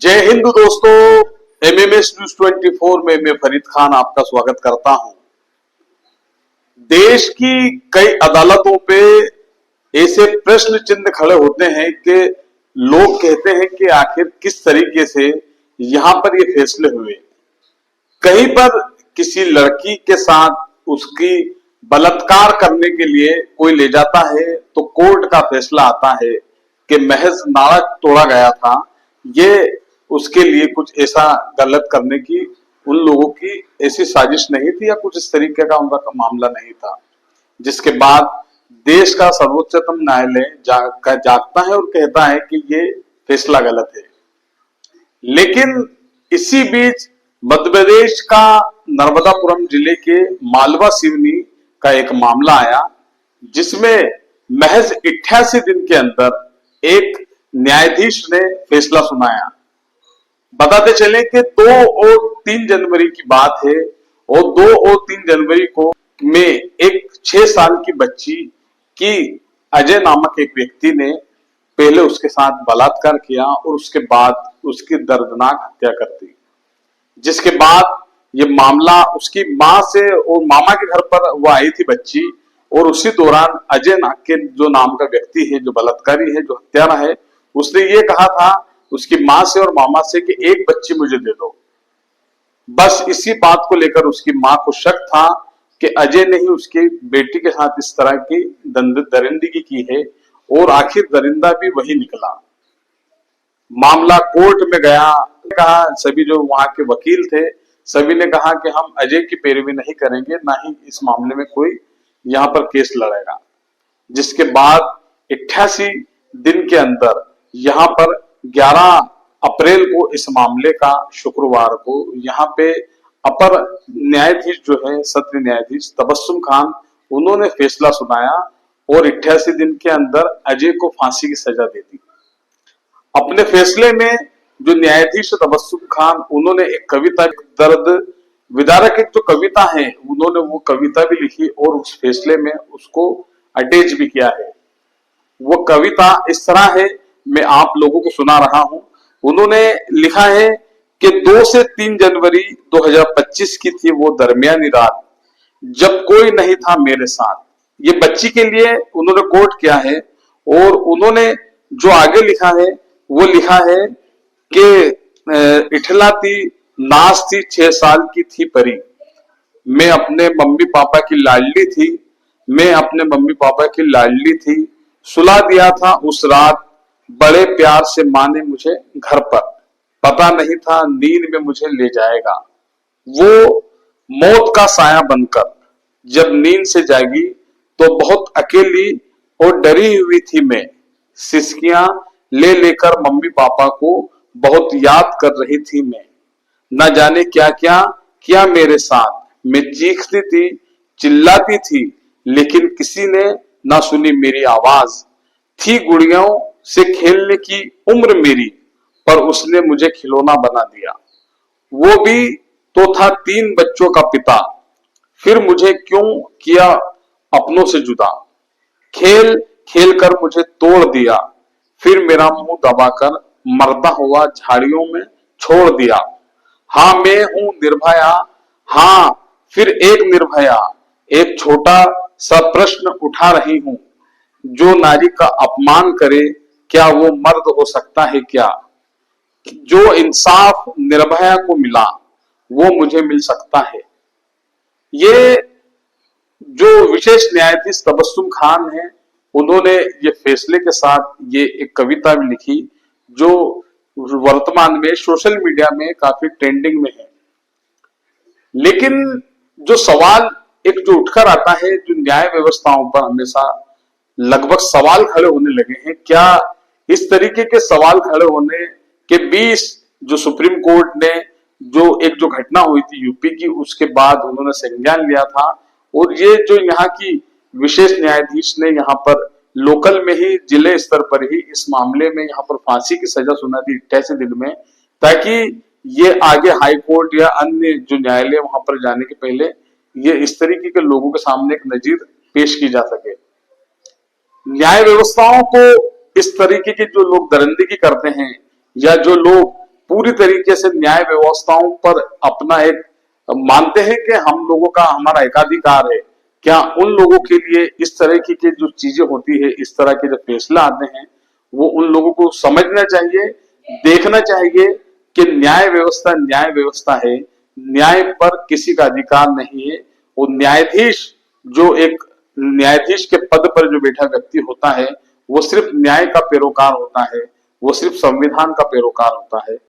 जय हिंद दोस्तों, MMS news 24 में मैं फरीद खान आपका स्वागत करता हूं। देश की कई अदालतों पे ऐसे प्रश्न चिन्ह खड़े होते हैं कि लोग कहते हैं कि आखिर किस तरीके से यहां पर ये फैसले हुए। कहीं पर किसी लड़की के साथ उसकी बलात्कार करने के लिए कोई ले जाता है तो कोर्ट का फैसला आता है कि महज नाड़ा तोड़ा गया था, ये उसके लिए कुछ ऐसा गलत करने की उन लोगों की ऐसी साजिश नहीं थी या कुछ इस तरीके का उनका मामला नहीं था। जिसके बाद देश का सर्वोच्चतम न्यायालय जागता है और कहता है कि ये फैसला गलत है। लेकिन इसी बीच मध्य प्रदेश का नर्मदापुरम जिले के मालवा सिवनी का एक मामला आया, जिसमें महज 88 दिन के अंदर एक न्यायाधीश ने फैसला सुनाया। बताते चले कि 2 और 3 जनवरी की बात है और 2 और 3 जनवरी को में एक 6 साल की बच्ची की अजय नामक एक व्यक्ति ने पहले उसके साथ बलात्कार किया और उसके बाद उसकी दर्दनाक हत्या कर दी। जिसके बाद ये मामला उसकी मां से और मामा के घर पर वो आई थी बच्ची, और उसी दौरान अजय के जो नाम का व्यक्ति है, जो बलात्कारी है, जो हत्यारा है, उसने ये कहा था उसकी मां से और मामा से कि एक बच्ची मुझे दे दो। बस इसी बात को लेकर उसकी मां को शक था कि अजय ने ही उसकी बेटी के साथ इस तरह की दरिंदगी की है, और आखिर दरिंदा भी वही निकला। मामला कोर्ट में गया, कहा सभी जो वहां के वकील थे सभी ने कहा कि हम अजय की पैरवी नहीं करेंगे, ना ही इस मामले में कोई यहाँ पर केस लड़ेगा। जिसके बाद 88 दिन के अंदर यहाँ पर 11 अप्रैल को इस मामले का शुक्रवार को यहाँ पे अपर न्यायाधीश जो है, सत्र न्यायाधीश तबस्सुम खान, उन्होंने फैसला सुनाया और 88 दिन के अंदर अजय को फांसी की सजा दे दी। अपने फैसले में जो न्यायाधीश तबस्सुम खान, उन्होंने एक कविता, दर्द विदारक एक जो कविता है, उन्होंने वो कविता भी लिखी और उस फैसले में उसको अटैच भी किया है। वो कविता इस तरह है, मैं आप लोगों को सुना रहा हूं। उन्होंने लिखा है कि 2 से 3 जनवरी 2025 की थी वो दरमियानी रात, जब कोई नहीं था मेरे साथ। ये बच्ची के लिए उन्होंने कोट किया है, और उन्होंने जो आगे लिखा है वो लिखा है कि इठलाती नाच थी 6 साल की थी परी, मैं अपने मम्मी पापा की लाडली थी, मैं अपने मम्मी पापा की लाडली थी, सुला दिया था उस रात बड़े प्यार से मां ने मुझे घर पर, पता नहीं था नींद में मुझे ले जाएगा। वो मौत का साया बनकर जब नींद से जागी तो बहुत अकेली और डरी हुई थी मैं, सिसकियां ले लेकर मम्मी पापा को बहुत याद कर रही थी मैं, न जाने क्या क्या किया मेरे साथ, मैं चीखती थी चिल्लाती थी लेकिन किसी ने ना सुनी मेरी आवाज, थी गुड़ियों से खेलने की उम्र मेरी, पर उसने मुझे खिलौना बना दिया। वो भी तो था 3 बच्चों का पिता, फिर मुझे क्यों किया अपनों से जुदा, खेल खेल कर मुझे तोड़ दिया, फिर मेरा मुंह दबाकर मरता हुआ झाड़ियों में छोड़ दिया। हाँ मैं हूं निर्भया, हाँ फिर एक निर्भया, एक छोटा सा प्रश्न उठा रही हूं, जो नारी का अपमान करे क्या वो मर्द हो सकता है क्या, जो इंसाफ निर्भया को मिला वो मुझे मिल सकता है। ये जो विशेष न्यायाधीश तबस्सुम खान है, उन्होंने ये फैसले के साथ ये एक कविता भी लिखी जो वर्तमान में सोशल मीडिया में काफी ट्रेंडिंग में है। लेकिन जो सवाल एक जो उठकर आता है, जो न्याय व्यवस्थाओं पर हमेशा लगभग सवाल खड़े होने लगे हैं, क्या इस तरीके के सवाल खड़े होने के बीच जो सुप्रीम कोर्ट ने जो घटना हुई थी यूपी की, उसके बाद उन्होंने संज्ञान लिया था, और ये जो यहाँ की विशेष न्यायाधीश ने यहाँ पर लोकल में ही, जिले स्तर पर ही इस मामले में यहाँ पर फांसी की सजा सुना दी 88 दिन में, ताकि ये आगे हाई कोर्ट या अन्य जो न्यायालय वहां पर जाने के पहले ये इस तरीके के लोगों के सामने एक नजीर पेश की जा सके। न्याय व्यवस्थाओं को इस तरीके के जो लोग दरिंदगी करते हैं या जो लोग पूरी तरीके से न्याय व्यवस्थाओं पर अपना एक मानते हैं कि हम लोगों का हमारा एकाधिकार है, क्या उन लोगों के लिए इस तरह की जो चीजें होती है, इस तरह के जो फैसला आते हैं, वो उन लोगों को समझना चाहिए, देखना चाहिए कि न्याय व्यवस्था है, न्याय पर किसी का अधिकार नहीं है। वो न्यायाधीश जो एक न्यायाधीश के पद पर जो बैठा व्यक्ति होता है, वो सिर्फ न्याय का पैरोकार होता है, वो सिर्फ संविधान का पैरोकार होता है।